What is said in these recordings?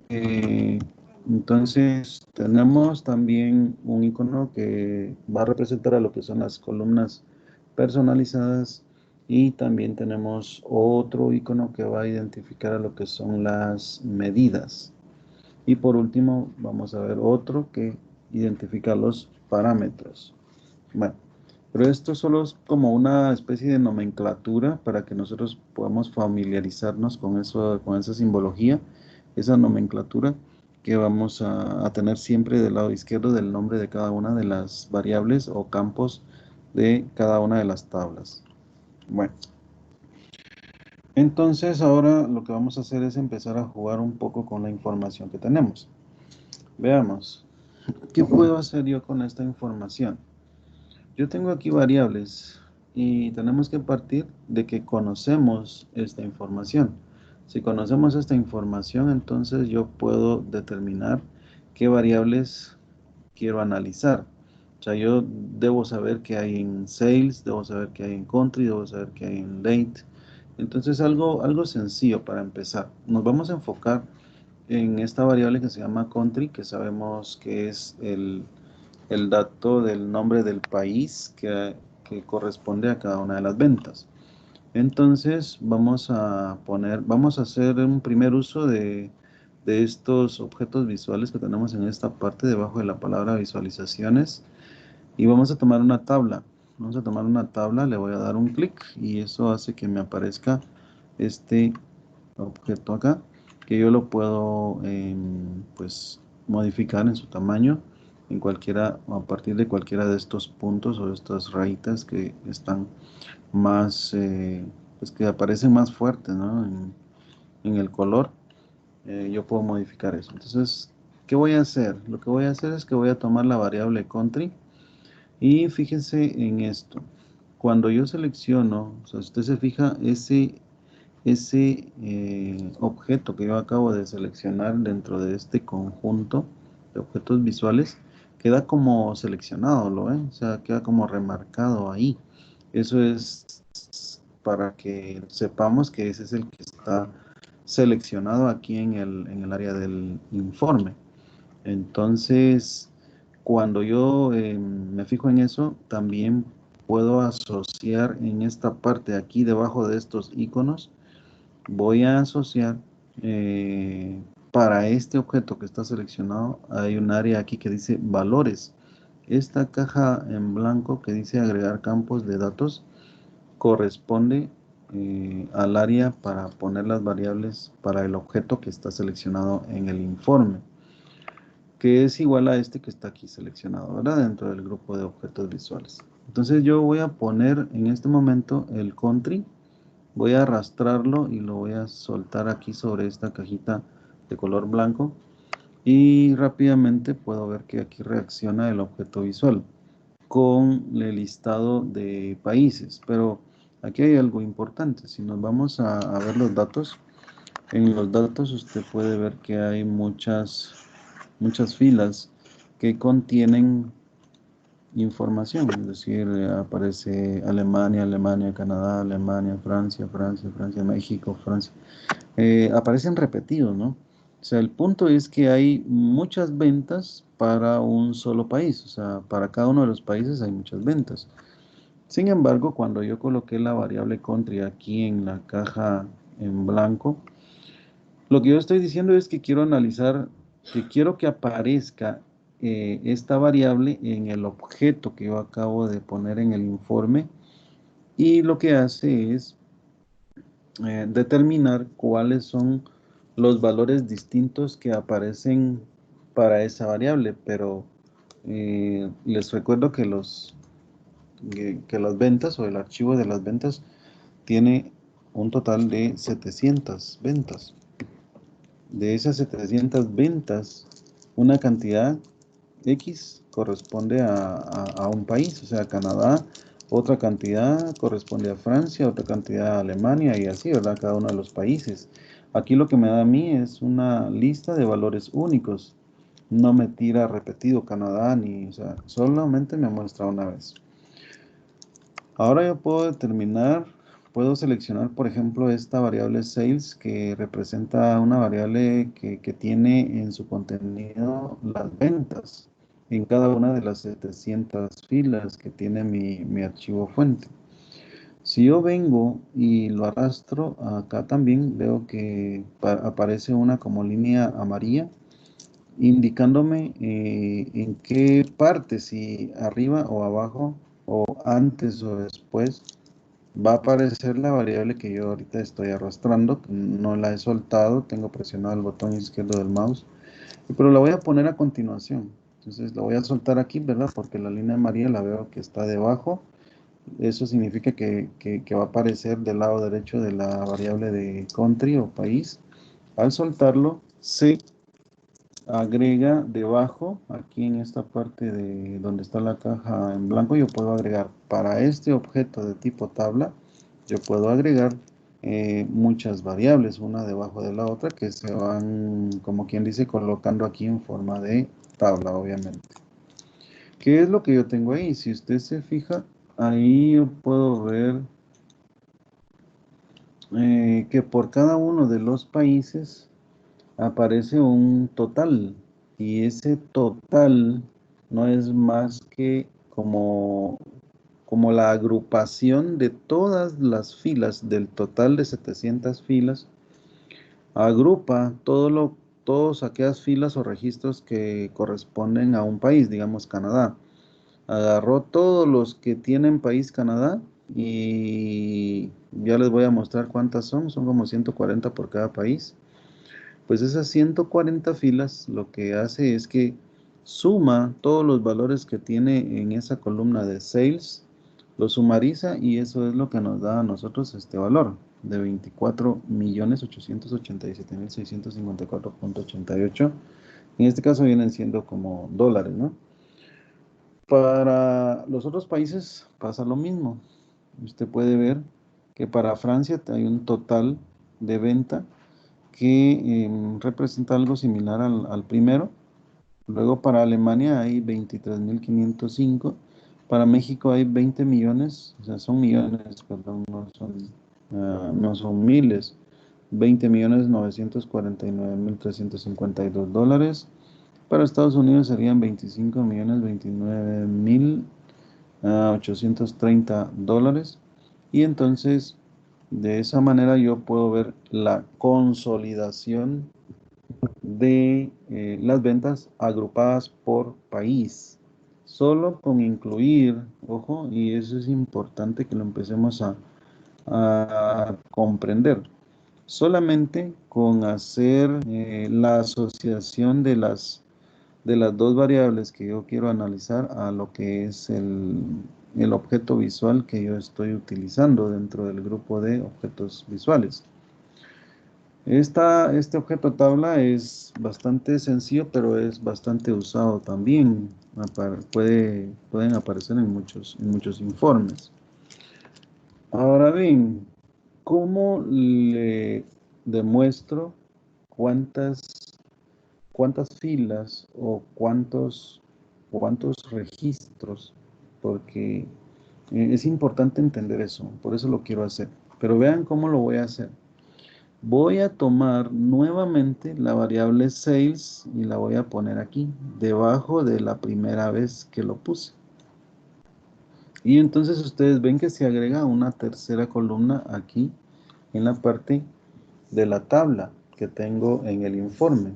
Eh, entonces, tenemos también un icono que va a representar a lo que son las columnas personalizadas y también tenemos otro icono que va a identificar a lo que son las medidas. Y por último, vamos a ver otro que identifica los parámetros. Bueno, pero esto solo es como una especie de nomenclatura para que nosotros podamos familiarizarnos con eso, con esa simbología, esa nomenclatura que vamos a tener siempre del lado izquierdo del nombre de cada una de las variables o campos de cada una de las tablas. Bueno, entonces ahora lo que vamos a hacer es empezar a jugar un poco con la información que tenemos. Veamos, ¿qué puedo hacer yo con esta información? Yo tengo aquí variables y tenemos que partir de que conocemos esta información. Si conocemos esta información, entonces yo puedo determinar qué variables quiero analizar. O sea, yo debo saber qué hay en sales, debo saber qué hay en country, debo saber qué hay en late. Entonces, algo sencillo para empezar. Nos vamos a enfocar en esta variable que se llama country, que sabemos que es el dato del nombre del país que corresponde a cada una de las ventas. Entonces vamos a hacer un primer uso de estos objetos visuales que tenemos en esta parte debajo de la palabra visualizaciones y vamos a tomar una tabla. Vamos a tomar una tabla, le voy a dar un clic y eso hace que me aparezca este objeto acá, que yo lo puedo pues modificar en su tamaño en cualquiera, a partir de cualquiera de estos puntos o de estas rayitas que están más, pues que aparecen más fuertes, ¿no? En el color, yo puedo modificar eso. Entonces, ¿qué voy a hacer? Lo que voy a hacer es que voy a tomar la variable country y fíjense en esto. Cuando yo selecciono, o sea, si usted se fija, ese objeto que yo acabo de seleccionar dentro de este conjunto de objetos visuales queda como seleccionado, ¿lo ven? O sea, queda como remarcado ahí. Eso es para que sepamos que ese es el que está seleccionado aquí en el área del informe. Entonces, cuando yo me fijo en eso, también puedo asociar en esta parte aquí debajo de estos iconos voy a asociar para este objeto que está seleccionado, hay un área aquí que dice valores. Esta caja en blanco que dice agregar campos de datos corresponde al área para poner las variables para el objeto que está seleccionado en el informe, que es igual a este que está aquí seleccionado, ¿verdad? Dentro del grupo de objetos visuales. Entonces yo voy a poner en este momento el country. Voy a arrastrarlo y lo voy a soltar aquí sobre esta cajita de color blanco y rápidamente puedo ver que aquí reacciona el objeto visual con el listado de países. Pero aquí hay algo importante. Si nos vamos a ver los datos, en los datos usted puede ver que hay muchas filas que contienen información, es decir, aparece Alemania, Alemania, Canadá, Alemania, Francia, Francia, Francia, México, Francia. Aparecen repetidos, ¿no? O sea, el punto es que hay muchas ventas para un solo país, o sea, para cada uno de los países hay muchas ventas. Sin embargo, cuando yo coloqué la variable country aquí en la caja en blanco, lo que yo estoy diciendo es que quiero analizar, que quiero que aparezca esta variable en el objeto que yo acabo de poner en el informe y lo que hace es determinar cuáles son los valores distintos que aparecen para esa variable, pero les recuerdo que las ventas o el archivo de las ventas tiene un total de 700 ventas. De esas 700 ventas, una cantidad X corresponde a un país, o sea, Canadá, otra cantidad corresponde a Francia, otra cantidad a Alemania y así, ¿verdad? Cada uno de los países. Aquí lo que me da a mí es una lista de valores únicos. No me tira repetido Canadá ni, o sea, solamente me muestra una vez. Ahora yo puedo determinar puedo seleccionar, por ejemplo, esta variable sales que representa una variable que tiene en su contenido las ventas en cada una de las 700 filas que tiene mi archivo fuente. Si yo vengo y lo arrastro, acá también veo que aparece una como línea amarilla indicándome en qué parte, si arriba o abajo o antes o después va a aparecer la variable que yo ahorita estoy arrastrando. No la he soltado, tengo presionado el botón izquierdo del mouse, pero la voy a poner a continuación. Entonces la voy a soltar aquí, ¿verdad? Porque la línea amarilla la veo que está debajo. Eso significa que va a aparecer del lado derecho de la variable de country o país. Al soltarlo, se agrega debajo, aquí en esta parte de donde está la caja en blanco, yo puedo agregar para este objeto de tipo tabla, yo puedo agregar muchas variables, una debajo de la otra, que se van, como quien dice, colocando aquí en forma de tabla, obviamente. ¿Qué es lo que yo tengo ahí? Si usted se fija, ahí yo puedo ver que por cada uno de los países aparece un total y ese total no es más que como la agrupación de todas las filas del total de 700 filas, agrupa todos aquellas filas o registros que corresponden a un país, digamos Canadá. Agarró todos los que tienen país Canadá y ya les voy a mostrar cuántas son como 140 por cada país. Pues esas 140 filas lo que hace es que suma todos los valores que tiene en esa columna de sales, lo sumariza y eso es lo que nos da a nosotros este valor de 24.887.654.88. En este caso vienen siendo como dólares, ¿no? Para los otros países pasa lo mismo. Usted puede ver que para Francia hay un total de venta que representa algo similar al primero. Luego para Alemania hay 23.505. Para México hay 20 millones, o sea, son millones, perdón, no son miles. 20.949.352 dólares. Para Estados Unidos serían 25.029.830 dólares. Y entonces, de esa manera yo puedo ver la consolidación de las ventas agrupadas por país. Solo con incluir, ojo, y eso es importante que lo empecemos a comprender. Solamente con hacer la asociación de las dos variables que yo quiero analizar a lo que es el objeto visual que yo estoy utilizando dentro del grupo de objetos visuales. Este objeto tabla es bastante sencillo, pero es bastante usado también. Pueden aparecer en muchos informes. Ahora bien, ¿cómo le demuestro cuántas filas o cuántos registros? Porque es importante entender eso, por eso lo quiero hacer. Pero vean cómo lo voy a hacer. Voy a tomar nuevamente la variable sales y la voy a poner aquí, debajo de la primera vez que lo puse. Y entonces ustedes ven que se agrega una tercera columna aquí en la parte de la tabla que tengo en el informe.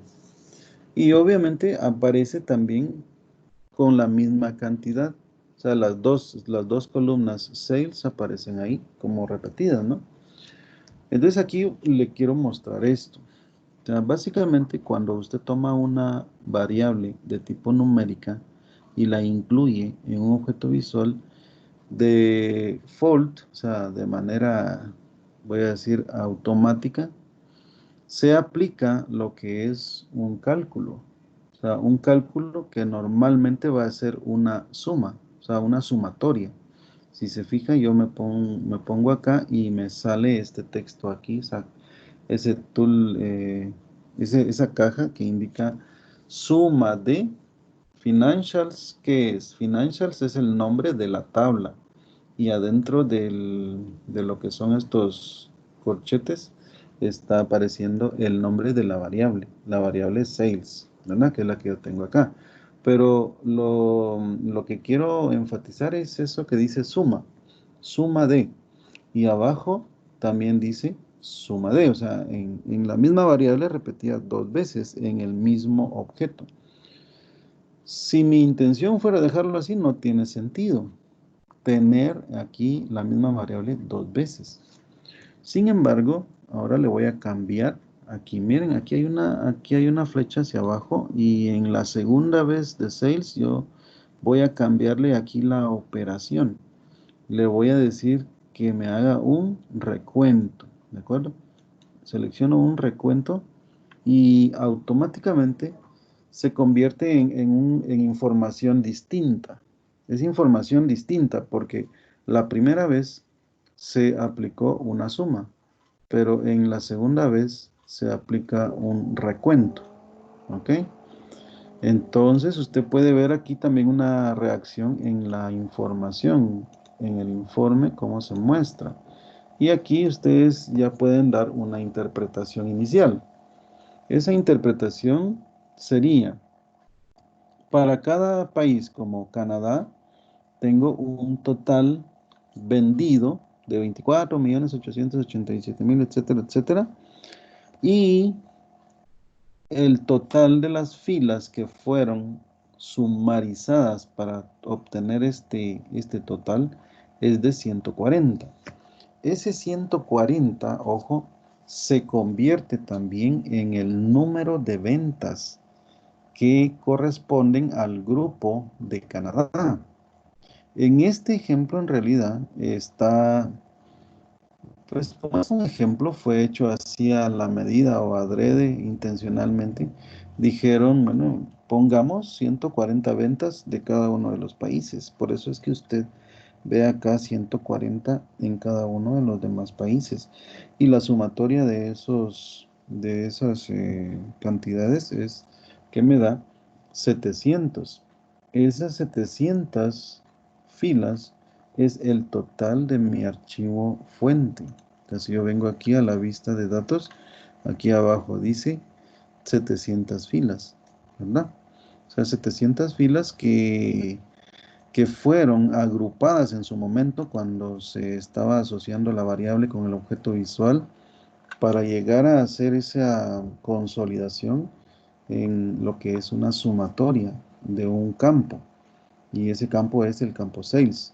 Y obviamente aparece también con la misma cantidad. O sea, las dos columnas sales aparecen ahí como repetidas, ¿no? Entonces aquí le quiero mostrar esto. O sea, básicamente cuando usted toma una variable de tipo numérica y la incluye en un objeto visual de default, o sea, de manera, voy a decir, automática, se aplica lo que es un cálculo. O sea, un cálculo que normalmente va a ser una suma, o sea, una sumatoria. Si se fija, yo me pongo acá y me sale este texto aquí, ese tool, esa caja que indica suma de financials. ¿Qué es? Financials es el nombre de la tabla y adentro de lo que son estos corchetes está apareciendo el nombre de la variable sales, ¿verdad? Que es la que yo tengo acá. Pero lo que quiero enfatizar es eso que dice suma, suma de, y abajo también dice suma de, o sea, en la misma variable repetida dos veces en el mismo objeto. Si mi intención fuera dejarlo así, no tiene sentido tener aquí la misma variable dos veces. Sin embargo, ahora le voy a cambiar aquí. Miren, aquí hay una flecha hacia abajo y en la segunda vez de sales yo voy a cambiarle aquí la operación. Le voy a decir que me haga un recuento, ¿de acuerdo? Selecciono un recuento y automáticamente se convierte en información distinta. Es información distinta porque la primera vez se aplicó una suma, pero en la segunda vez se aplica un recuento. ¿Ok? Entonces usted puede ver aquí también una reacción en la información, en el informe, cómo se muestra. Y aquí ustedes ya pueden dar una interpretación inicial. Esa interpretación sería, para cada país como Canadá, tengo un total vendido de 24.887.000, etcétera, etcétera. Y el total de las filas que fueron sumarizadas para obtener este total es de 140. Ese 140, ojo, se convierte también en el número de ventas que corresponden al grupo de Canadá. En este ejemplo, en realidad, está, pues como es un ejemplo, fue hecho así a la medida o adrede, intencionalmente. Dijeron, bueno, pongamos 140 ventas de cada uno de los países. Por eso es que usted ve acá 140 en cada uno de los demás países. Y la sumatoria de esas cantidades es que me da 700. Esas 700 filas es el total de mi archivo fuente. Entonces yo vengo aquí a la vista de datos, aquí abajo dice 700 filas, ¿verdad? O sea, 700 filas que fueron agrupadas en su momento cuando se estaba asociando la variable con el objeto visual para llegar a hacer esa consolidación en lo que es una sumatoria de un campo. Y ese campo es el campo sales.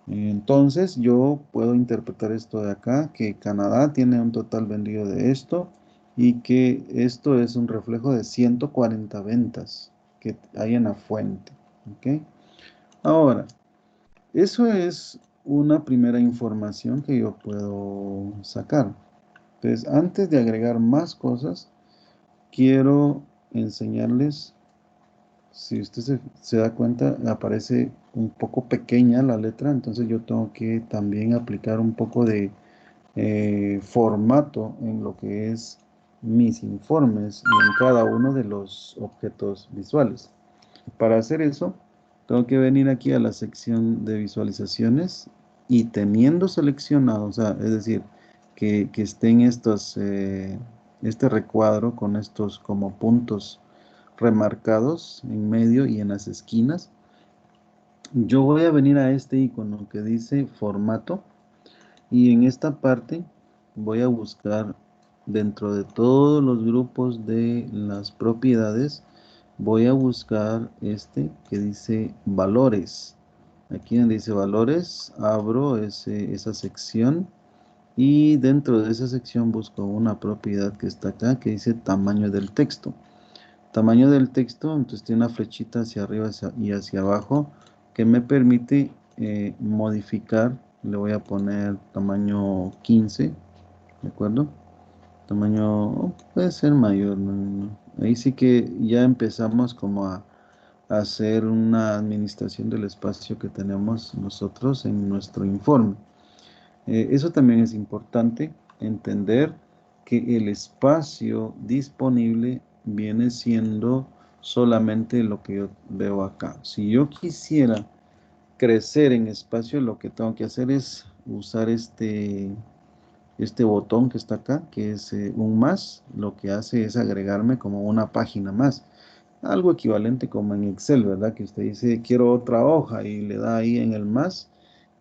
Entonces yo puedo interpretar esto de acá, que Canadá tiene un total vendido de esto y que esto es un reflejo de 140 ventas que hay en la fuente. ¿Ok? Ahora, eso es una primera información que yo puedo sacar. Entonces, antes de agregar más cosas, quiero enseñarles, si usted se da cuenta, aparece un poco pequeña la letra, entonces yo tengo que también aplicar un poco de formato en lo que es mis informes y en cada uno de los objetos visuales. Para hacer eso, tengo que venir aquí a la sección de visualizaciones y teniendo seleccionado, o sea, es decir, que estén este recuadro con estos como puntos remarcados en medio y en las esquinas. Yo voy a venir a este icono que dice formato y en esta parte voy a buscar dentro de todos los grupos de las propiedades, voy a buscar este que dice valores. Aquí donde dice valores, abro esa sección y dentro de esa sección busco una propiedad que está acá que dice tamaño del texto. Tamaño del texto, entonces tiene una flechita hacia arriba y hacia abajo que me permite modificar. Le voy a poner tamaño 15, ¿de acuerdo? Tamaño puede ser mayor, ahí sí que ya empezamos como a hacer una administración del espacio que tenemos nosotros en nuestro informe. Eso también es importante, entender que el espacio disponible viene siendo solamente lo que yo veo acá. Si yo quisiera crecer en espacio, lo que tengo que hacer es usar este botón que está acá, que es un más. Lo que hace es agregarme como una página más. Algo equivalente como en Excel, ¿verdad? Que usted dice, quiero otra hoja y le da ahí en el más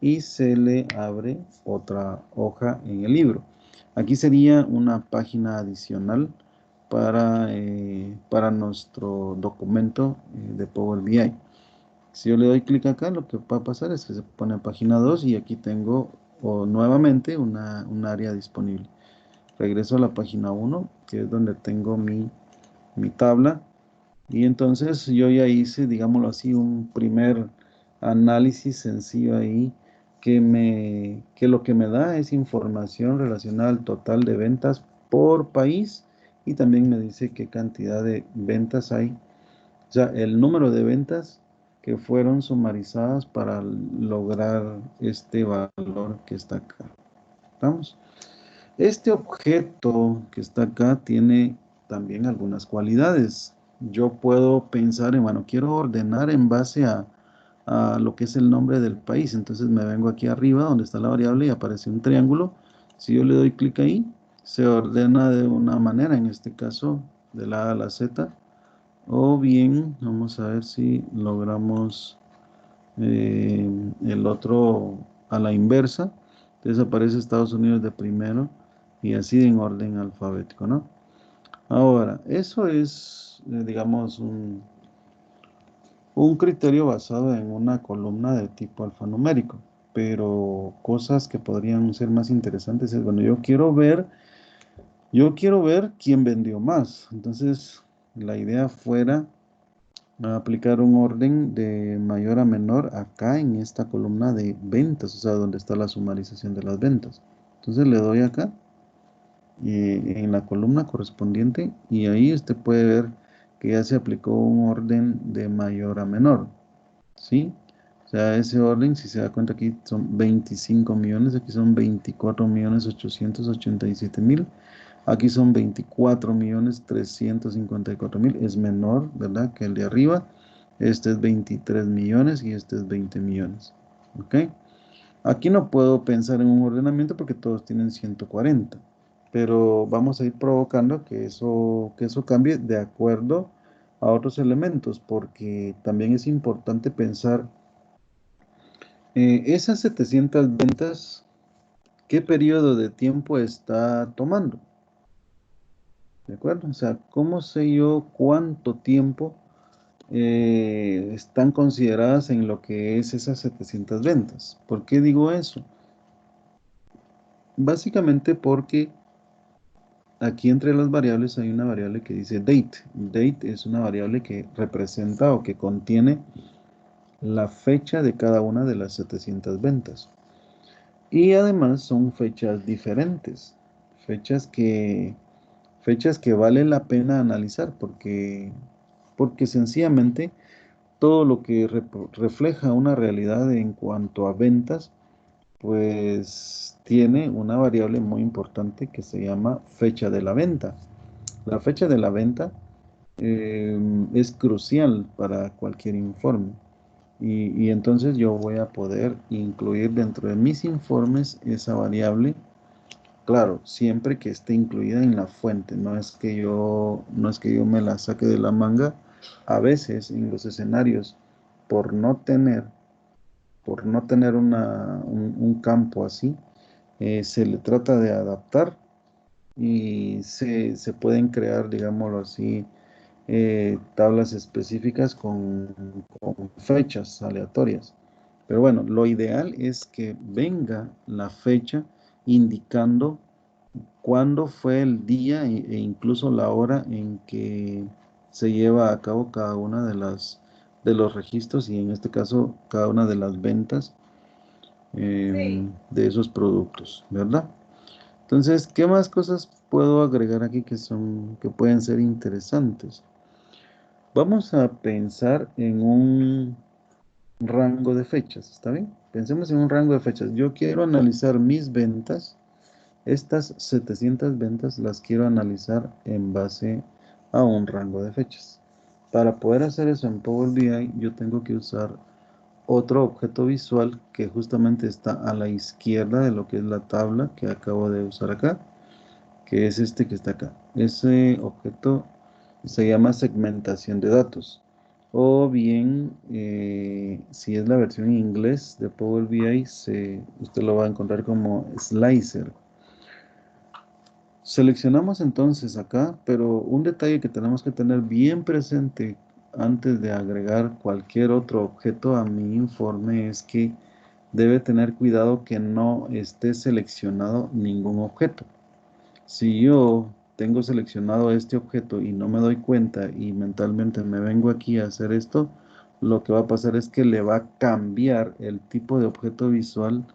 y se le abre otra hoja en el libro. Aquí sería una página adicional para nuestro documento de Power BI. Si yo le doy clic acá, lo que va a pasar es que se pone página 2 y aquí tengo nuevamente un área disponible. Regreso a la página 1, que es donde tengo mi tabla. Y entonces yo ya hice, digámoslo así, un primer análisis sencillo ahí que lo que me da es información relacionada al total de ventas por país y también me dice qué cantidad de ventas hay, o sea, el número de ventas que fueron sumarizadas para lograr este valor que está acá. ¿Estamos? Este objeto que está acá tiene también algunas cualidades. Yo puedo pensar en, bueno, quiero ordenar en base a lo que es el nombre del país. Entonces me vengo aquí arriba donde está la variable y aparece un triángulo. Si yo le doy clic ahí, se ordena de una manera, en este caso de la A a la Z. O bien, vamos a ver si logramos el otro a la inversa. Entonces aparece Estados Unidos de primero y así en orden alfabético, ¿no? Ahora, eso es, digamos, un criterio basado en una columna de tipo alfanumérico, pero cosas que podrían ser más interesantes es, bueno, yo quiero ver quién vendió más. Entonces, la idea fuera aplicar un orden de mayor a menor acá en esta columna de ventas, o sea, donde está la sumarización de las ventas. Entonces le doy acá y en la columna correspondiente y ahí usted puede ver que ya se aplicó un orden de mayor a menor, ¿sí? O sea, ese orden, si se da cuenta aquí son 25 millones, aquí son 24.887.000. Aquí son 24.354.000, es menor, ¿verdad? Que el de arriba. Este es 23 millones y este es 20 millones. ¿Ok? Aquí no puedo pensar en un ordenamiento porque todos tienen 140. Pero vamos a ir provocando que eso cambie de acuerdo a otros elementos, porque también es importante pensar esas 700 ventas, ¿qué periodo de tiempo está tomando? ¿De acuerdo? O sea, ¿cómo sé yo cuánto tiempo están consideradas en lo que es esas 700 ventas? ¿Por qué digo eso? Básicamente porque aquí entre las variables hay una variable que dice date. Date es una variable que representa o que contiene la fecha de cada una de las 700 ventas. Y además son fechas diferentes, fechas que, fechas que vale la pena analizar porque sencillamente todo lo que refleja una realidad en cuanto a ventas, pues tiene una variable muy importante que se llama fecha de la venta. La fecha de la venta es crucial para cualquier informe y entonces yo voy a poder incluir dentro de mis informes esa variable. Claro, siempre que esté incluida en la fuente, no es que yo me la saque de la manga. A veces en los escenarios, por no tener, por no tener un campo así, se le trata de adaptar y se pueden crear, digámoslo así, tablas específicas con fechas aleatorias. Pero bueno, lo ideal es que venga la fecha indicando cuándo fue el día e incluso la hora en que se lleva a cabo cada una de los registros y en este caso cada una de las ventas de esos productos, ¿verdad? Entonces, ¿qué más cosas puedo agregar aquí que pueden ser interesantes? Vamos a pensar en un rango de fechas, ¿está bien? Pensemos en un rango de fechas. Yo quiero analizar mis ventas. Estas 700 ventas las quiero analizar en base a un rango de fechas. Para poder hacer eso en Power BI, yo tengo que usar otro objeto visual que justamente está a la izquierda de lo que es la tabla que acabo de usar acá, que es este que está acá. Ese objeto se llama segmentación de datos. O bien, si es la versión en inglés de Power BI, usted lo va a encontrar como slicer. Seleccionamos entonces acá, pero un detalle que tenemos que tener bien presente antes de agregar cualquier otro objeto a mi informe es que debe tener cuidado que no esté seleccionado ningún objeto. Si yo tengo seleccionado este objeto y no me doy cuenta y mentalmente me vengo aquí a hacer esto, lo que va a pasar es que le va a cambiar el tipo de objeto visual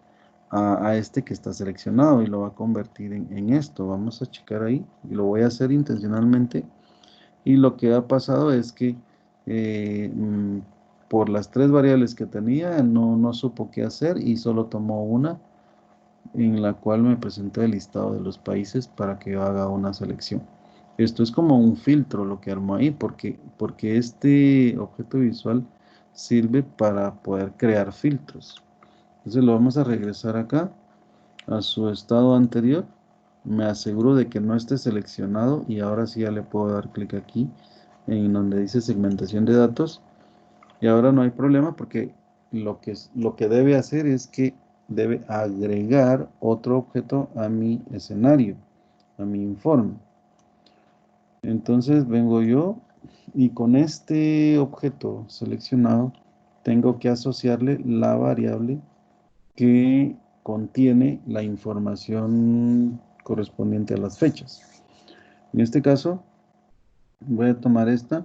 a este que está seleccionado y lo va a convertir en esto. Vamos a checar ahí y lo voy a hacer intencionalmente. Y lo que ha pasado es que eh, mm, por las tres variables que tenía no supo qué hacer y solo tomó una en la cual me presenta el listado de los países para que yo haga una selección. Esto es como un filtro lo que armo ahí, porque este objeto visual sirve para poder crear filtros. Entonces lo vamos a regresar acá a su estado anterior. Me aseguro de que no esté seleccionado y ahora sí ya le puedo dar clic aquí en donde dice segmentación de datos. Y ahora no hay problema porque lo que debe hacer es que debe agregar otro objeto a mi escenario, a mi informe. Entonces vengo yo y con este objeto seleccionado tengo que asociarle la variable que contiene la información correspondiente a las fechas. En este caso, voy a tomar esta.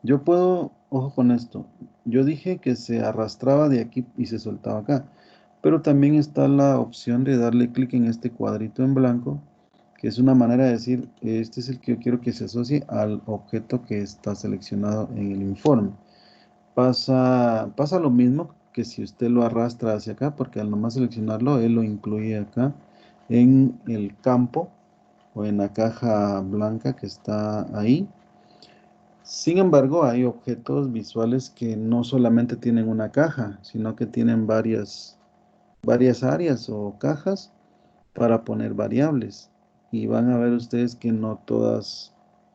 Yo puedo, ojo con esto, yo dije que se arrastraba de aquí y se soltaba acá, pero también está la opción de darle clic en este cuadrito en blanco, que es una manera de decir, este es el que yo quiero que se asocie al objeto que está seleccionado en el informe. Pasa lo mismo que si usted lo arrastra hacia acá, porque al nomás seleccionarlo, él lo incluye acá en el campo o en la caja blanca que está ahí. Sin embargo, hay objetos visuales que no solamente tienen una caja, sino que tienen varias áreas o cajas para poner variables. Y van a ver ustedes que no todas,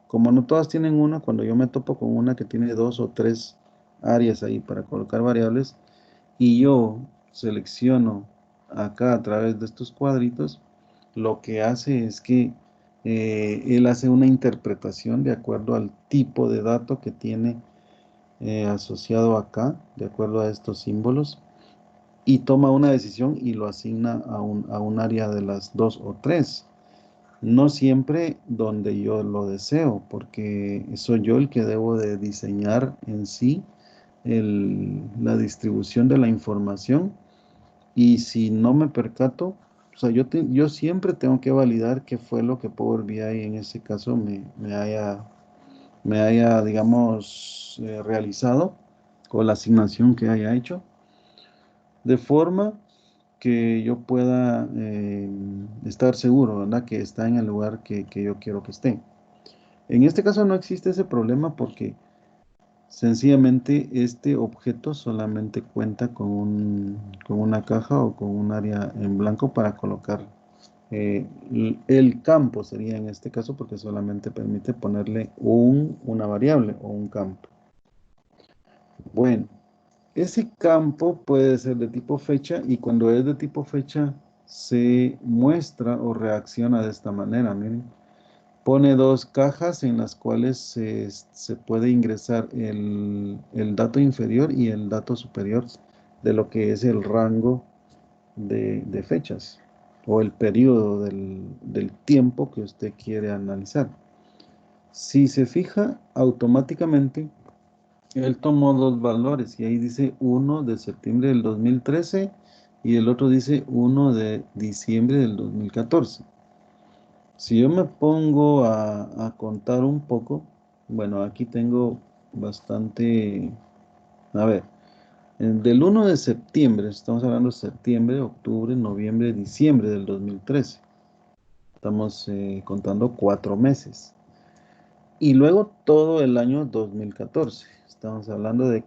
como no todas tienen una, cuando yo me topo con una que tiene dos o tres áreas ahí para colocar variables, y yo selecciono acá a través de estos cuadritos, lo que hace es que él hace una interpretación de acuerdo al tipo de dato que tiene asociado acá, de acuerdo a estos símbolos, y toma una decisión y lo asigna a un área de las dos o tres. No siempre donde yo lo deseo, porque soy yo el que debo de diseñar en sí la distribución de la información y si no me percato, o sea, yo siempre tengo que validar qué fue lo que Power BI en ese caso me haya, digamos, realizado o la asignación que haya hecho, de forma que yo pueda estar seguro, ¿verdad? Que está en el lugar que yo quiero que esté. En este caso no existe ese problema porque sencillamente este objeto solamente cuenta con una caja o con un área en blanco para colocar el campo, sería en este caso porque solamente permite ponerle una variable o un campo. Bueno, ese campo puede ser de tipo fecha y cuando es de tipo fecha se muestra o reacciona de esta manera, miren. Pone dos cajas en las cuales se puede ingresar el dato inferior y el dato superior de lo que es el rango de fechas o el periodo del tiempo que usted quiere analizar. Si se fija, automáticamente él tomó dos valores y ahí dice 1 de septiembre del 2013 y el otro dice 1 de diciembre del 2014. Si yo me pongo a contar un poco, bueno, aquí tengo bastante, a ver, del 1 de septiembre, estamos hablando de septiembre, octubre, noviembre, diciembre del 2013. Estamos contando 4 meses. Y luego todo el año 2014. Estamos hablando de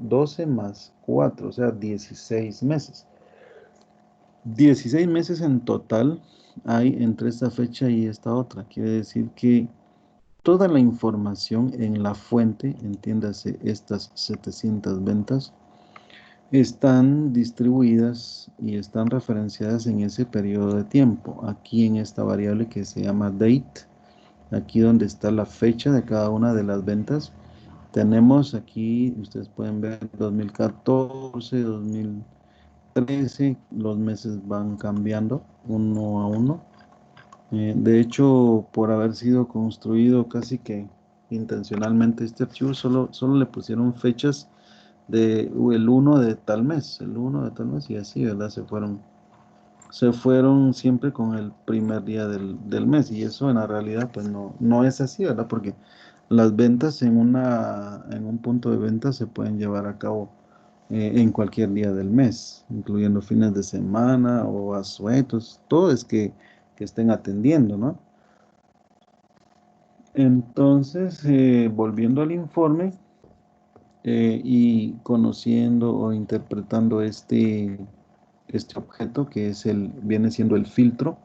12 más 4, o sea, 16 meses. 16 meses en total hay entre esta fecha y esta otra. Quiere decir que toda la información en la fuente, entiéndase estas 700 ventas, están distribuidas y están referenciadas en ese periodo de tiempo. Aquí en esta variable que se llama date, aquí donde está la fecha de cada una de las ventas, tenemos aquí, ustedes pueden ver 2014, 2013, los meses van cambiando uno a uno. De hecho, por haber sido construido casi que intencionalmente este archivo, solo le pusieron fechas de el uno de tal mes, el uno de tal mes y así, ¿verdad? Se fueron siempre con el primer día del mes y eso en la realidad pues no es así, ¿verdad? Porque las ventas en un punto de venta se pueden llevar a cabo en cualquier día del mes, incluyendo fines de semana o asuetos, todo es que estén atendiendo, ¿no? Entonces, volviendo al informe y conociendo o interpretando este objeto que viene siendo el filtro,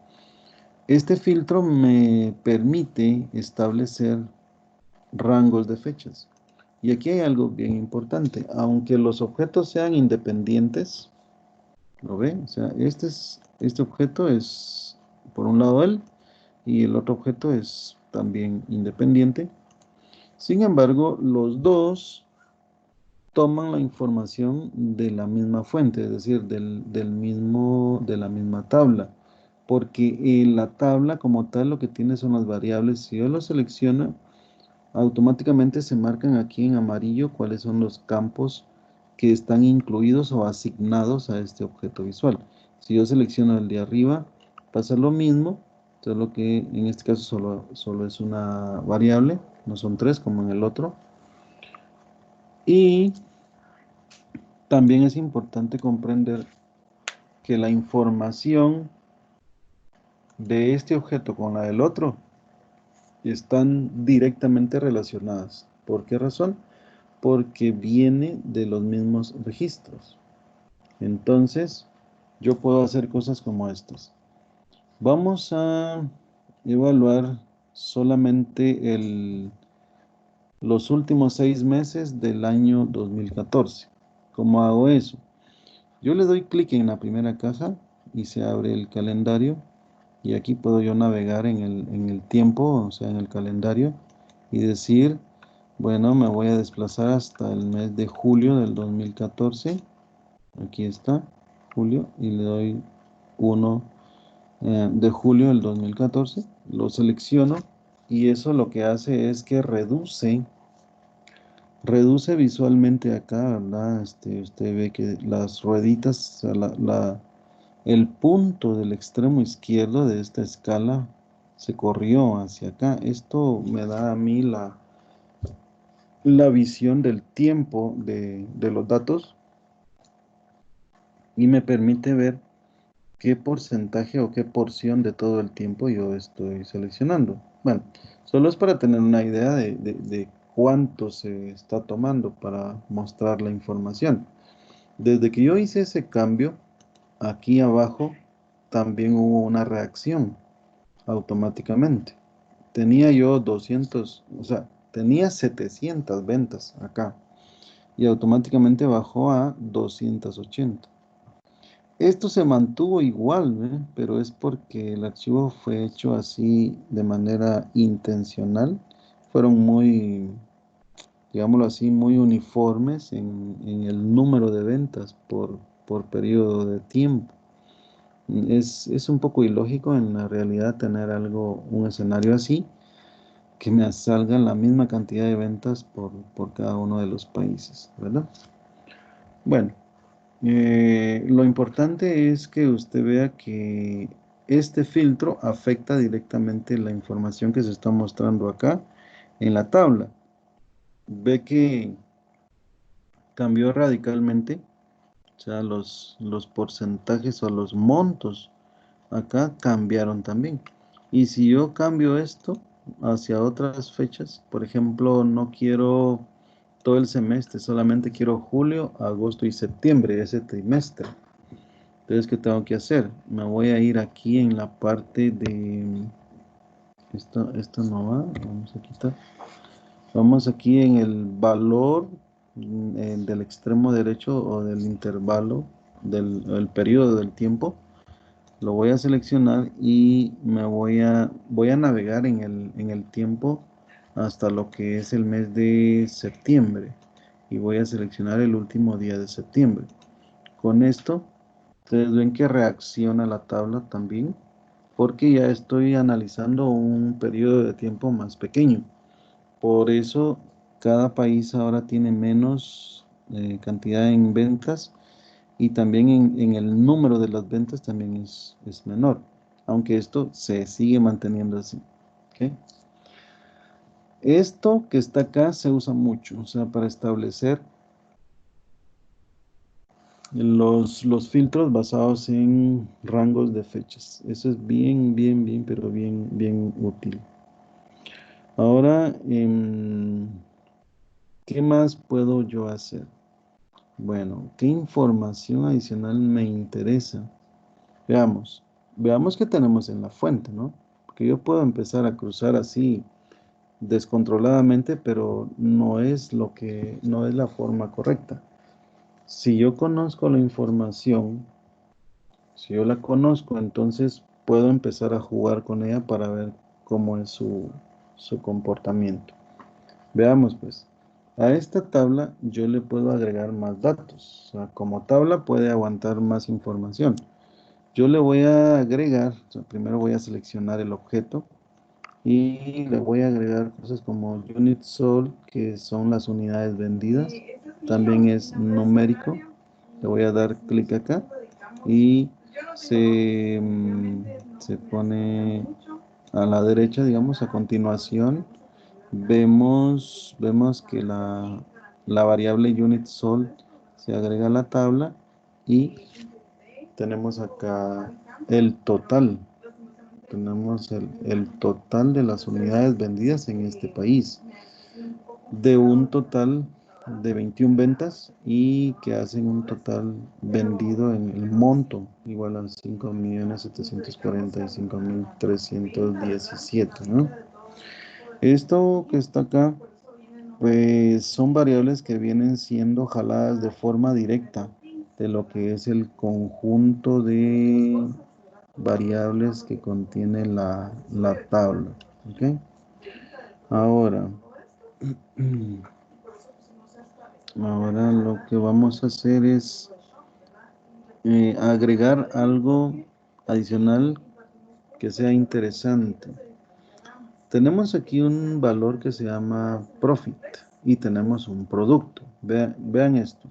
este filtro me permite establecer rangos de fechas. Y aquí hay algo bien importante. Aunque los objetos sean independientes, ¿lo ven? O sea, este objeto es, por un lado, él, y el otro objeto es también independiente. Sin embargo, los dos toman la información de la misma fuente, es decir, de la misma tabla. Porque la tabla como tal lo que tiene son las variables. Si yo lo selecciono, automáticamente se marcan aquí en amarillo cuáles son los campos que están incluidos o asignados a este objeto visual. Si yo selecciono el de arriba, pasa lo mismo, solo que en este caso solo es una variable, no son tres como en el otro. Y también es importante comprender que la información de este objeto con la del otro están directamente relacionadas. ¿Por qué razón? Porque viene de los mismos registros. Entonces, yo puedo hacer cosas como estas. Vamos a evaluar solamente los últimos 6 meses del año 2014. ¿Cómo hago eso? Yo le doy clic en la primera caja y se abre el calendario y aquí puedo yo navegar en el tiempo, o sea, en el calendario y decir, bueno, me voy a desplazar hasta el mes de julio del 2014. Aquí está, julio, y le doy 1 de julio del 2014. Lo selecciono y eso lo que hace es que reduce visualmente acá, ¿verdad? Usted ve que las rueditas, o sea, el punto del extremo izquierdo de esta escala se corrió hacia acá. Esto me da a mí la visión del tiempo de los datos y me permite ver qué porcentaje o qué porción de todo el tiempo yo estoy seleccionando. Bueno, solo es para tener una idea de cuánto se está tomando para mostrar la información. Desde que yo hice ese cambio, aquí abajo también hubo una reacción automáticamente. Tenía yo 200, o sea, tenía 700 ventas acá y automáticamente bajó a 280. Esto se mantuvo igual, ¿ve? Pero es porque el archivo fue hecho así de manera intencional. Fueron muy, digámoslo así, muy uniformes en el número de ventas por periodo de tiempo. Es un poco ilógico en la realidad tener un escenario así, que me salga la misma cantidad de ventas por cada uno de los países, ¿verdad? Bueno. Lo importante es que usted vea que este filtro afecta directamente la información que se está mostrando acá en la tabla. Ve que cambió radicalmente, o sea, los porcentajes o los montos acá cambiaron también. Y si yo cambio esto, hacia otras fechas. Por ejemplo, no quiero todo el semestre, solamente quiero julio, agosto y septiembre, ese trimestre. Entonces, ¿qué tengo que hacer? Me voy a ir aquí en la parte de... Esto no va, vamos a quitar. Vamos aquí en el valor del extremo derecho o del intervalo del periodo del tiempo. Lo voy a seleccionar y voy a navegar en el tiempo hasta lo que es el mes de septiembre. Y voy a seleccionar el último día de septiembre. Con esto, ustedes ven que reacciona la tabla también, porque ya estoy analizando un periodo de tiempo más pequeño. Por eso, cada país ahora tiene menos cantidad en ventas y también en el número de las ventas también es menor, aunque esto se sigue manteniendo así. ¿Ok? Esto que está acá se usa mucho, o sea, para establecer los filtros basados en rangos de fechas. Eso es bien, bien, bien, pero bien, bien útil. Ahora, ¿qué más puedo yo hacer? Bueno, ¿qué información adicional me interesa? Veamos, veamos qué tenemos en la fuente, ¿no? Porque yo puedo empezar a cruzar así descontroladamente, pero no es la forma correcta. Si yo conozco la información, si yo la conozco, entonces puedo empezar a jugar con ella para ver cómo es su comportamiento. Veamos pues, a esta tabla yo le puedo agregar más datos. O sea, como tabla puede aguantar más información. Yo le voy a agregar, o sea, primero voy a seleccionar el objeto y le voy a agregar cosas como unit sold, que son las unidades vendidas. También es numérico. Le voy a dar clic acá y se pone a la derecha, digamos, a continuación. Vemos que la variable unit sold se agrega a la tabla y tenemos acá el total. Tenemos el total de las unidades vendidas en este país. De un total de 21 ventas y que hacen un total vendido en el monto igual a 5.745.317, ¿no? Esto que está acá, pues son variables que vienen siendo jaladas de forma directa de lo que es el conjunto de variables que contiene la tabla. ¿Ok? Ahora, ahora lo que vamos a hacer es agregar algo adicional que sea interesante. Tenemos aquí un valor que se llama profit y tenemos un producto. Vean esto.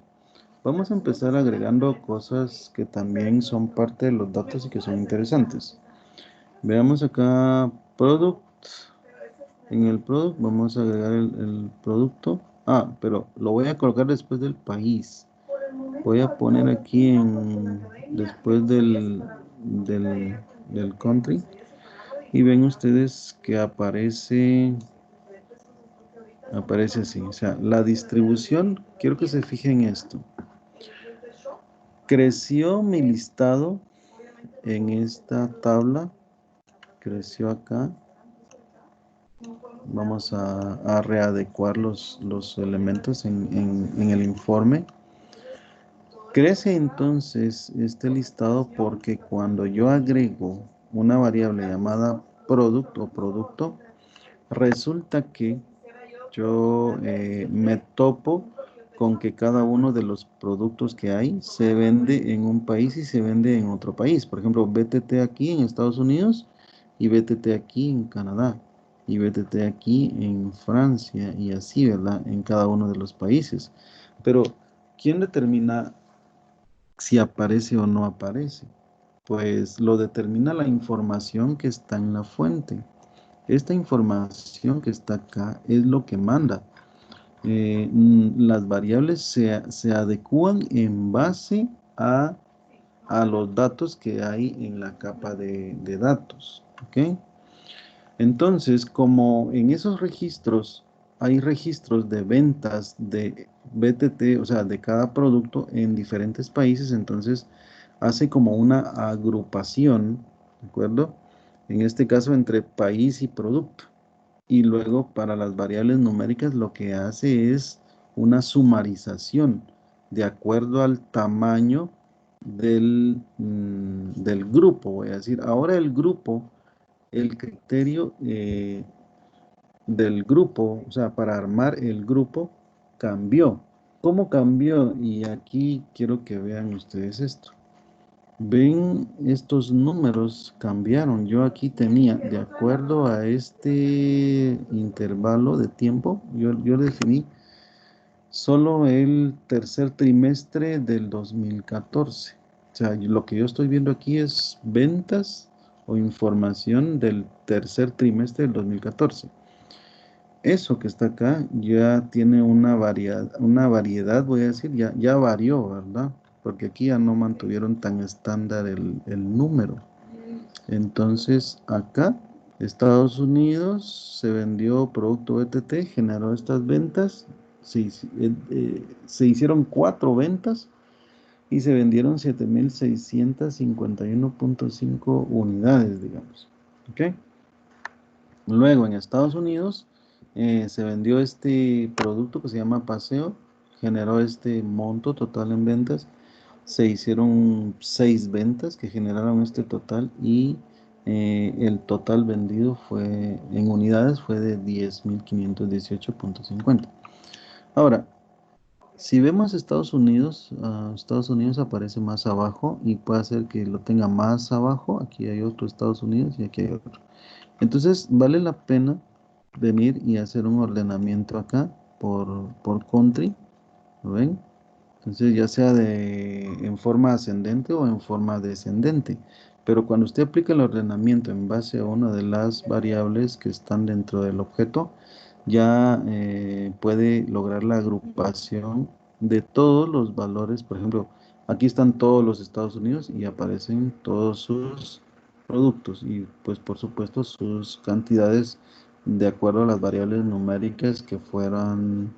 Vamos a empezar agregando cosas que también son parte de los datos y que son interesantes. Veamos acá product. En el product vamos a agregar el producto. Ah, pero lo voy a colocar después del país. Voy a poner aquí después del country. Y ven ustedes que aparece así. O sea, la distribución, quiero que se fijen en esto. Creció mi listado en esta tabla. Creció acá. Vamos a readecuar los elementos en el informe. Crece entonces este listado porque cuando yo agrego una variable llamada product o producto, resulta que yo me topo con que cada uno de los productos que hay se vende en un país y se vende en otro país. Por ejemplo, BTT aquí en Estados Unidos y BTT aquí en Canadá y BTT aquí en Francia y así, ¿verdad? En cada uno de los países. Pero, ¿quién determina si aparece o no aparece? Pues lo determina la información que está en la fuente. Esta información que está acá es lo que manda. Las variables se adecúan en base a los datos que hay en la capa de datos. ¿Ok? Entonces, como en esos registros hay registros de ventas de BTT, o sea, de cada producto en diferentes países, entonces hace como una agrupación, ¿de acuerdo? En este caso entre país y producto. Y luego para las variables numéricas lo que hace es una sumarización de acuerdo al tamaño del grupo, voy a decir. Ahora el grupo, el criterio del grupo, o sea, para armar el grupo, cambió. ¿Cómo cambió? Y aquí quiero que vean ustedes esto. Ven, estos números cambiaron. Yo aquí tenía, de acuerdo a este intervalo de tiempo, yo definí solo el tercer trimestre del 2014. O sea, lo que yo estoy viendo aquí es ventas o información del tercer trimestre del 2014. Eso que está acá ya tiene una variedad, voy a decir, ya varió, ¿verdad? Porque aquí ya no mantuvieron tan estándar el número. Entonces, acá, Estados Unidos se vendió producto BTT, generó estas ventas, se hicieron 4 ventas y se vendieron 7.651.5 unidades, digamos. ¿Ok? Luego en Estados Unidos se vendió este producto que se llama Paseo, generó este monto total en ventas, se hicieron 6 ventas que generaron este total y el total vendido fue en unidades fue de 10.518.50. Ahora, si vemos Estados Unidos aparece más abajo y puede ser que lo tenga más abajo, aquí hay otro Estados Unidos y aquí hay otro. Entonces, vale la pena venir y hacer un ordenamiento acá por country, ¿lo ven? Entonces, ya sea en forma ascendente o en forma descendente. Pero cuando usted aplica el ordenamiento en base a una de las variables que están dentro del objeto, ya puede lograr la agrupación de todos los valores. Por ejemplo, aquí están todos los Estados Unidos y aparecen todos sus productos y pues por supuesto sus cantidades de acuerdo a las variables numéricas que fueron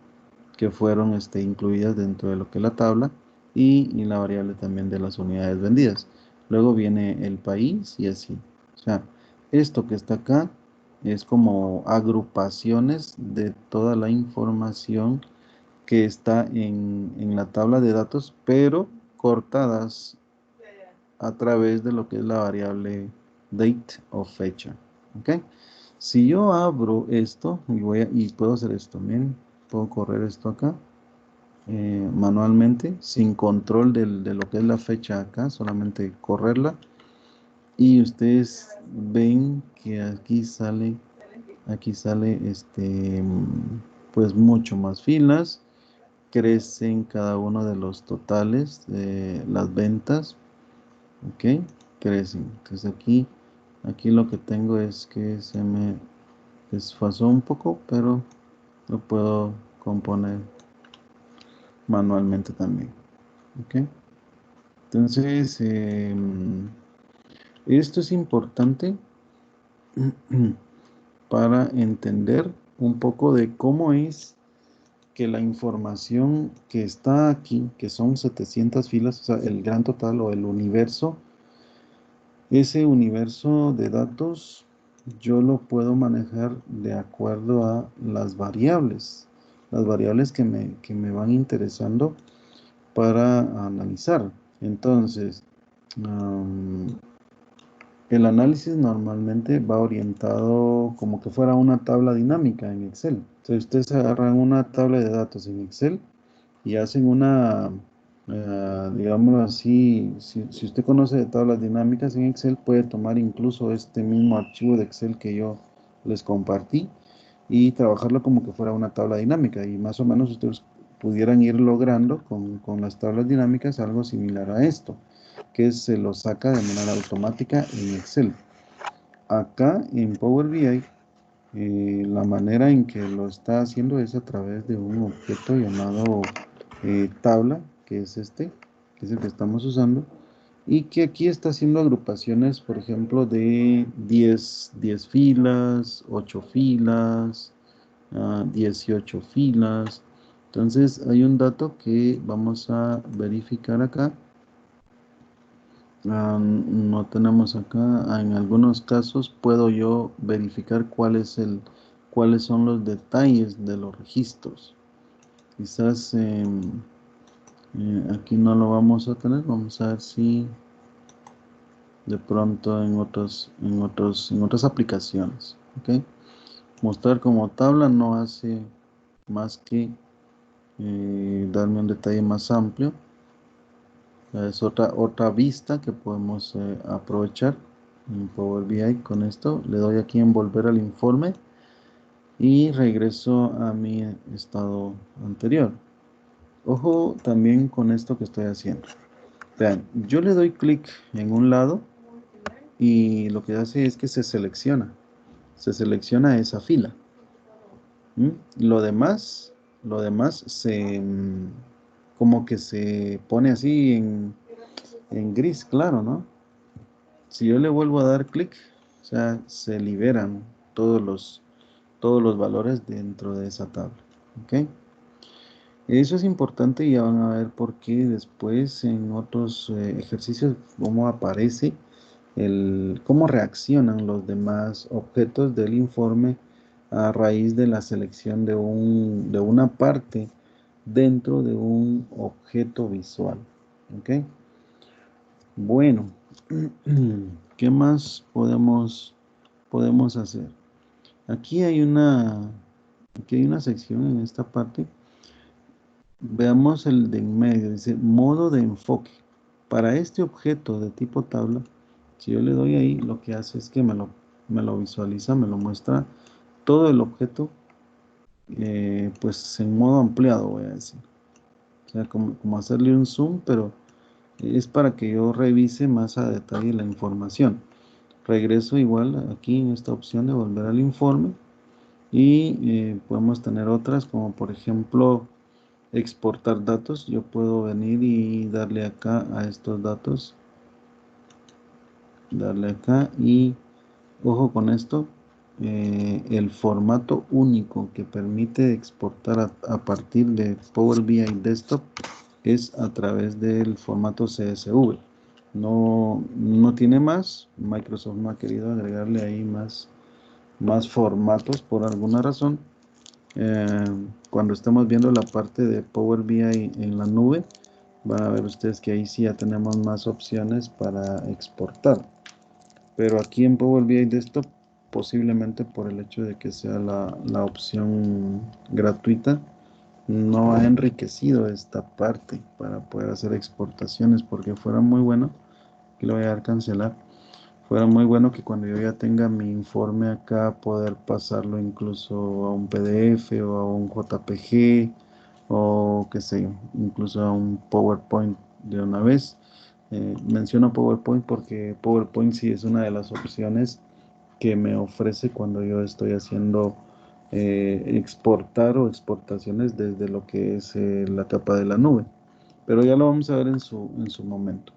incluidas dentro de lo que es la tabla y la variable también de las unidades vendidas. Luego viene el país y así. O sea, esto que está acá es como agrupaciones de toda la información que está en la tabla de datos, pero cortadas a través de lo que es la variable date o fecha. ¿Ok? Si yo abro esto y puedo hacer esto, miren, puedo correr esto acá manualmente, sin control de lo que es la fecha acá, solamente correrla. Y ustedes ven que aquí sale pues mucho más filas, crecen cada uno de los totales de las ventas, ok, crecen. Entonces aquí lo que tengo es que se me desfasó un poco, pero lo puedo componer manualmente también, ok. Entonces, esto es importante para entender un poco de cómo es que la información que está aquí, que son 700 filas, o sea, el gran total o el universo, ese universo de datos, yo lo puedo manejar de acuerdo a las variables que me van interesando para analizar. Entonces, el análisis normalmente va orientado como que fuera una tabla dinámica en Excel. Entonces, ustedes agarran una tabla de datos en Excel y hacen digámoslo así, si usted conoce de tablas dinámicas en Excel, puede tomar incluso este mismo archivo de Excel que yo les compartí y trabajarlo como que fuera una tabla dinámica y más o menos ustedes pudieran ir logrando con las tablas dinámicas algo similar a esto, que se lo saca de manera automática en Excel. Acá en Power BI, la manera en que lo está haciendo es a través de un objeto llamado tabla, que es que es el que estamos usando, y que aquí está haciendo agrupaciones, por ejemplo, de 10 filas, 8 filas, 18 filas. Entonces hay un dato que vamos a verificar acá. No tenemos acá. En algunos casos puedo yo verificar cuáles son los detalles de los registros. Quizás aquí no lo vamos a tener. Vamos a ver si de pronto en otras aplicaciones. ¿Ok? Mostrar como tabla no hace más que darme un detalle más amplio. Es otra vista que podemos aprovechar en Power BI. Con esto le doy aquí en volver al informe y regreso a mi estado anterior. Ojo también con esto que estoy haciendo. Vean, yo le doy clic en un lado y lo que hace es que se selecciona esa fila. ¿Mm? Lo demás como que se pone así en gris, claro, ¿no? Si yo le vuelvo a dar clic, o sea, se liberan todos los valores dentro de esa tabla. ¿Ok? Eso es importante y ya van a ver por qué después en otros ejercicios, cómo aparece cómo reaccionan los demás objetos del informe a raíz de la selección de una parte dentro de un objeto visual. ¿Ok? Bueno, ¿qué más podemos hacer? Aquí hay una, aquí hay una sección en esta parte. Veamos el de en medio, dice modo de enfoque. Para este objeto de tipo tabla, si yo le doy ahí, lo que hace es que me lo visualiza, me lo muestra todo el objeto, pues en modo ampliado, voy a decir. O sea, como hacerle un zoom, pero es para que yo revise más a detalle la información. Regreso igual aquí en esta opción de volver al informe y podemos tener otras como por ejemplo exportar datos. Yo puedo venir y darle acá a estos datos, darle acá y ojo con esto, el formato único que permite exportar a partir de Power BI Desktop es a través del formato CSV. No tiene más. Microsoft no ha querido agregarle ahí más formatos por alguna razón. Eh, Cuando estemos viendo la parte de Power BI en la nube, van a ver ustedes que ahí sí ya tenemos más opciones para exportar. Pero aquí en Power BI Desktop, posiblemente por el hecho de que sea la opción gratuita, no ha enriquecido esta parte para poder hacer exportaciones, porque fuera muy bueno, aquí lo voy a dar cancelar, fuera muy bueno que cuando yo ya tenga mi informe acá, poder pasarlo incluso a un PDF o a un JPG o qué sé yo, incluso a un PowerPoint de una vez. Menciono PowerPoint porque PowerPoint sí es una de las opciones que me ofrece cuando yo estoy haciendo exportar o exportaciones desde lo que es la capa de la nube. Pero ya lo vamos a ver en su momento.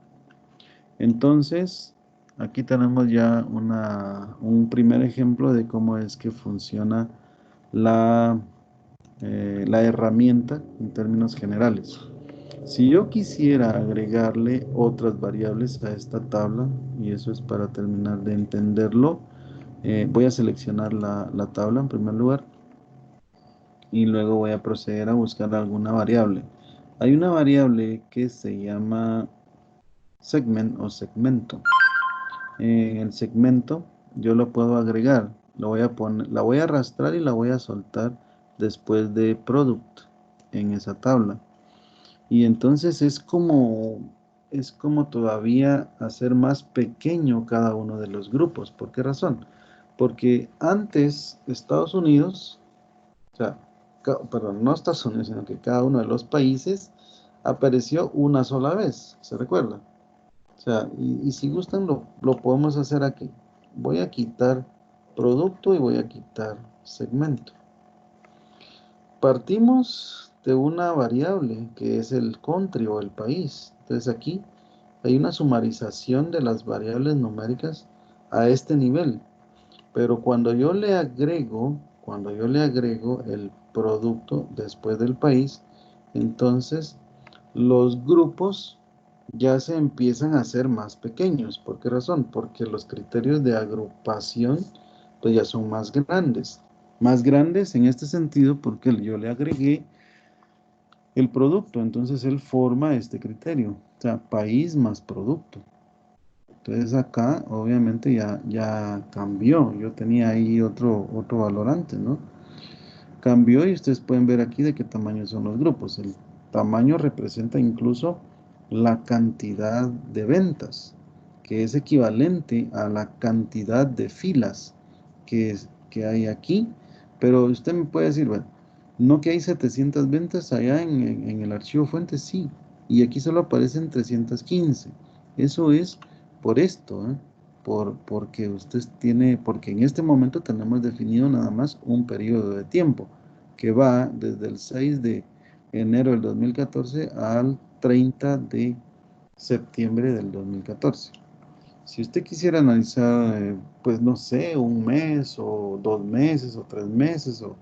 Entonces, aquí tenemos ya un primer ejemplo de cómo es que funciona la herramienta en términos generales. Si yo quisiera agregarle otras variables a esta tabla, y eso es para terminar de entenderlo, voy a seleccionar la tabla en primer lugar y luego voy a proceder a buscar alguna variable. Hay una variable que se llama segment o segmento. En el segmento yo lo puedo agregar, lo voy a poner, la voy a arrastrar y la voy a soltar después de product en esa tabla. Y entonces es como todavía hacer más pequeño cada uno de los grupos. ¿Por qué razón? Porque antes Estados Unidos, o sea, perdón, no Estados Unidos, sino que cada uno de los países apareció una sola vez, ¿se recuerda? O sea, y si gustan lo podemos hacer aquí. Voy a quitar producto y voy a quitar segmento. Partimos de una variable que es el country o el país. Entonces aquí hay una sumarización de las variables numéricas a este nivel. Pero cuando yo le agrego el producto después del país, entonces los grupos ya se empiezan a hacer más pequeños. ¿Por qué razón? Porque los criterios de agrupación pues ya son más grandes. Más grandes en este sentido porque yo le agregué el producto, entonces él forma este criterio, o sea, país más producto. Entonces acá obviamente ya cambió, yo tenía ahí otro valor antes, ¿no? Cambió y ustedes pueden ver aquí de qué tamaño son los grupos. El tamaño representa incluso la cantidad de ventas, que es equivalente a la cantidad de filas que hay aquí. Pero usted me puede decir, bueno, no que hay 700 ventas allá en el archivo fuente, sí, y aquí solo aparecen 315. Eso es por esto, ¿eh? Porque usted tiene, porque en este momento tenemos definido nada más un periodo de tiempo que va desde el 6 de enero del 2014 al 30 de septiembre del 2014. Si usted quisiera analizar, pues no sé, un mes o 2 meses o 3 meses o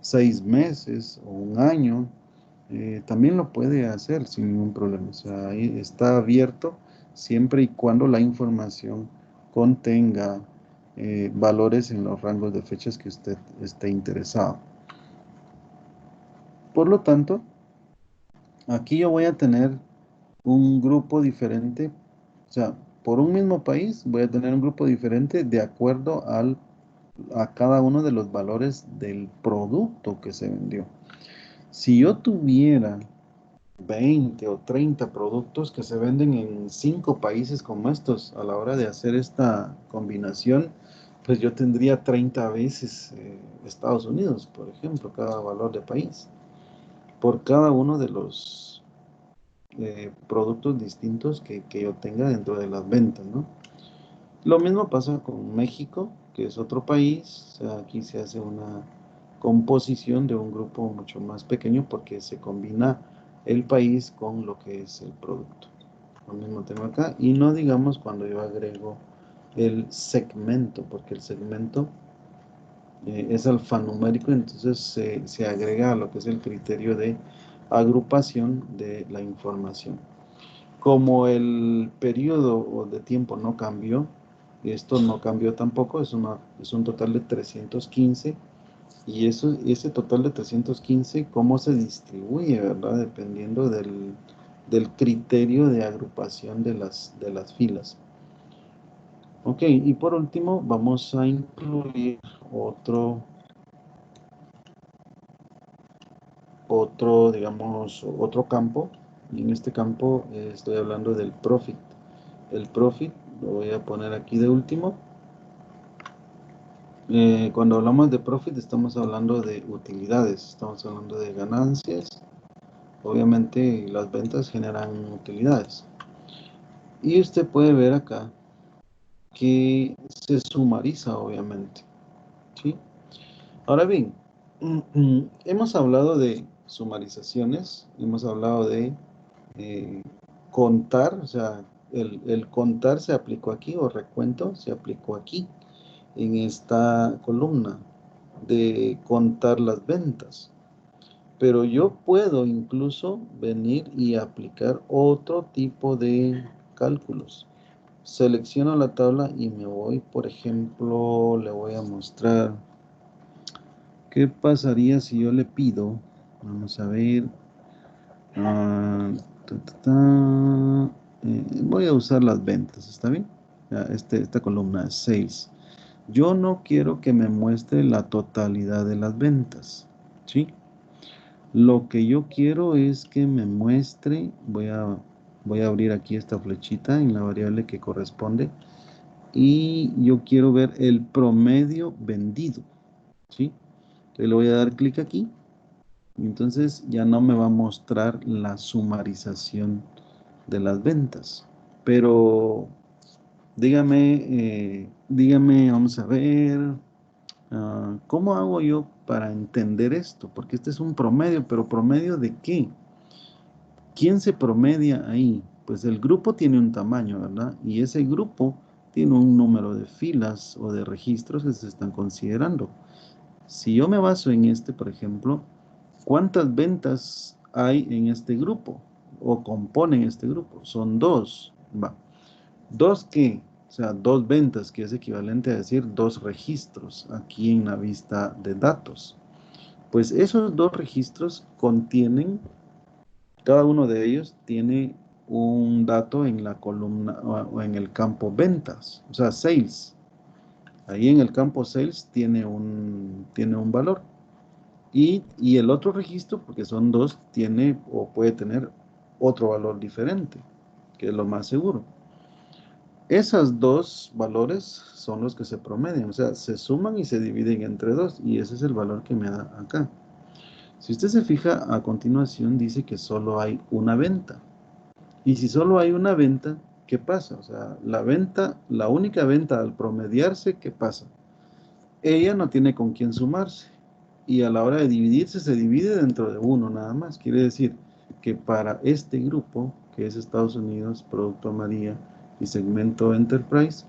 6 meses o un año, también lo puede hacer sin ningún problema. O sea, ahí está abierto siempre y cuando la información contenga valores en los rangos de fechas que usted esté interesado. Por lo tanto, aquí yo voy a tener un grupo diferente, o sea, por un mismo país voy a tener un grupo diferente de acuerdo a cada uno de los valores del producto que se vendió. Si yo tuviera 20 o 30 productos que se venden en 5 países como estos, a la hora de hacer esta combinación, pues yo tendría 30 veces Estados Unidos, por ejemplo, cada valor de país, por cada uno de los productos distintos que yo tenga dentro de las ventas, ¿no? Lo mismo pasa con México, que es otro país. O sea, aquí se hace una composición de un grupo mucho más pequeño porque se combina el país con lo que es el producto. Lo mismo tengo acá. Y no digamos cuando yo agrego el segmento, porque el segmento es alfanumérico, entonces se agrega a lo que es el criterio de agrupación de la información. Como el periodo de tiempo no cambió, y esto no cambió tampoco, es un total de 315, y ese total de 315, ¿cómo se distribuye, verdad? Dependiendo del criterio de agrupación de las filas. Ok, y por último vamos a incluir digamos, otro campo, y en este campo estoy hablando del profit. El profit lo voy a poner aquí de último. Cuando hablamos de profit estamos hablando de utilidades, estamos hablando de ganancias. Obviamente las ventas generan utilidades. Y usted puede ver acá que se sumariza, obviamente, ¿sí? Ahora bien, hemos hablado de sumarizaciones, hemos hablado de eh, contar, o sea, el contar se aplicó aquí, o recuento se aplicó aquí, en esta columna de contar las ventas. Pero yo puedo incluso venir y aplicar otro tipo de cálculos. Selecciono la tabla y me voy, por ejemplo, le voy a mostrar qué pasaría si yo le pido, vamos a ver, ah, voy a usar las ventas, ¿está bien? Esta columna es 6. Yo no quiero que me muestre la totalidad de las ventas, ¿sí? Lo que yo quiero es que me muestre, voy a abrir aquí esta flechita en la variable que corresponde y yo quiero ver el promedio vendido, ¿sí? Entonces le voy a dar clic aquí y entonces ya no me va a mostrar la sumarización de las ventas. Pero dígame, vamos a ver, ¿cómo hago yo para entender esto? Porque este es un promedio, pero ¿promedio de qué? ¿Quién se promedia ahí? pues el grupo tiene un tamaño, ¿verdad? Y ese grupo tiene un número de filas o de registros que se están considerando. Si yo me baso en este, por ejemplo, ¿cuántas ventas hay en este grupo? O componen este grupo. Son dos. Va. ¿Dos qué? O sea, dos ventas, que es equivalente a decir dos registros aquí en la vista de datos. Pues esos dos registros contienen, cada uno de ellos tiene un dato en la columna o en el campo ventas, o sea, sales. Ahí en el campo sales tiene un valor. Y el otro registro, porque son dos, tiene o puede tener otro valor diferente, que es lo más seguro. Esos dos valores son los que se promedian, o sea, se suman y se dividen entre dos, y ese es el valor que me da acá. Si usted se fija, a continuación dice que solo hay una venta. Y si solo hay una venta, ¿qué pasa? O sea, la venta, la única venta al promediarse, ¿qué pasa? Ella no tiene con quién sumarse. Y a la hora de dividirse, se divide dentro de uno nada más. Quiere decir que para este grupo, que es Estados Unidos, Producto María y Segmento Enterprise,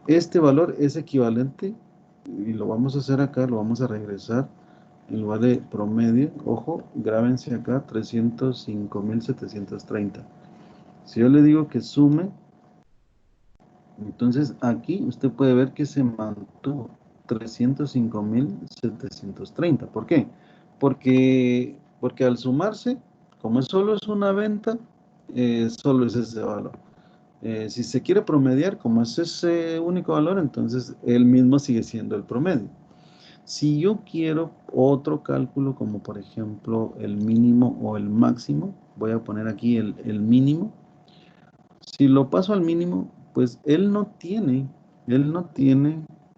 este valor es equivalente, y lo vamos a hacer acá, lo vamos a regresar, en lugar de promedio, ojo, grábense acá, 305.730. Si yo le digo que sume, entonces aquí usted puede ver que se mantuvo 305.730. ¿Por qué? Porque al sumarse, como solo es una venta, solo es ese valor. Si se quiere promediar, como es ese único valor, entonces él mismo sigue siendo el promedio. Si yo quiero otro cálculo, como por ejemplo el mínimo o el máximo, voy a poner aquí el mínimo. Si lo paso al mínimo, pues él no tiene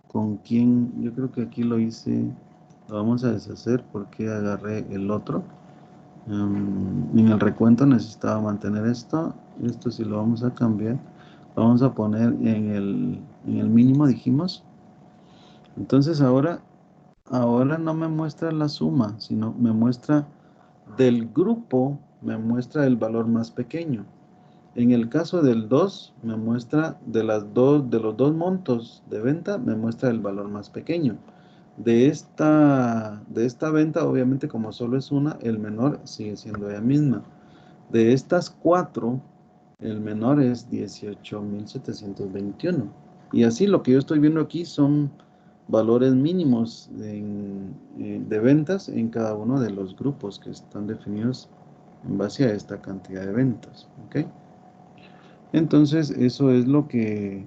con quién. Yo creo que aquí lo hice, lo vamos a deshacer porque agarré el otro. En el recuento necesitaba mantener esto sí lo vamos a cambiar, lo vamos a poner en el mínimo, dijimos. Entonces ahora no me muestra la suma, sino me muestra del grupo, me muestra el valor más pequeño. En el caso del 2, me muestra de los dos montos de venta, me muestra el valor más pequeño. De esta venta, obviamente, como solo es una, el menor sigue siendo ella misma. De estas cuatro, el menor es 18.721. Y así lo que yo estoy viendo aquí son valores mínimos de ventas en cada uno de los grupos que están definidos en base a esta cantidad de ventas. ¿Ok? Entonces, eso es lo que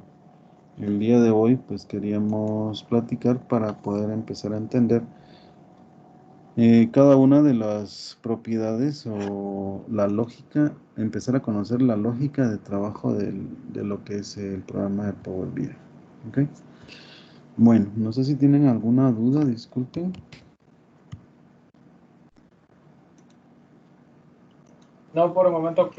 el día de hoy pues queríamos platicar para poder empezar a entender cada una de las propiedades o la lógica, empezar a conocer la lógica de trabajo de lo que es el programa de Power BI. ¿Ok? Bueno, no sé si tienen alguna duda, disculpen. No, por el momento.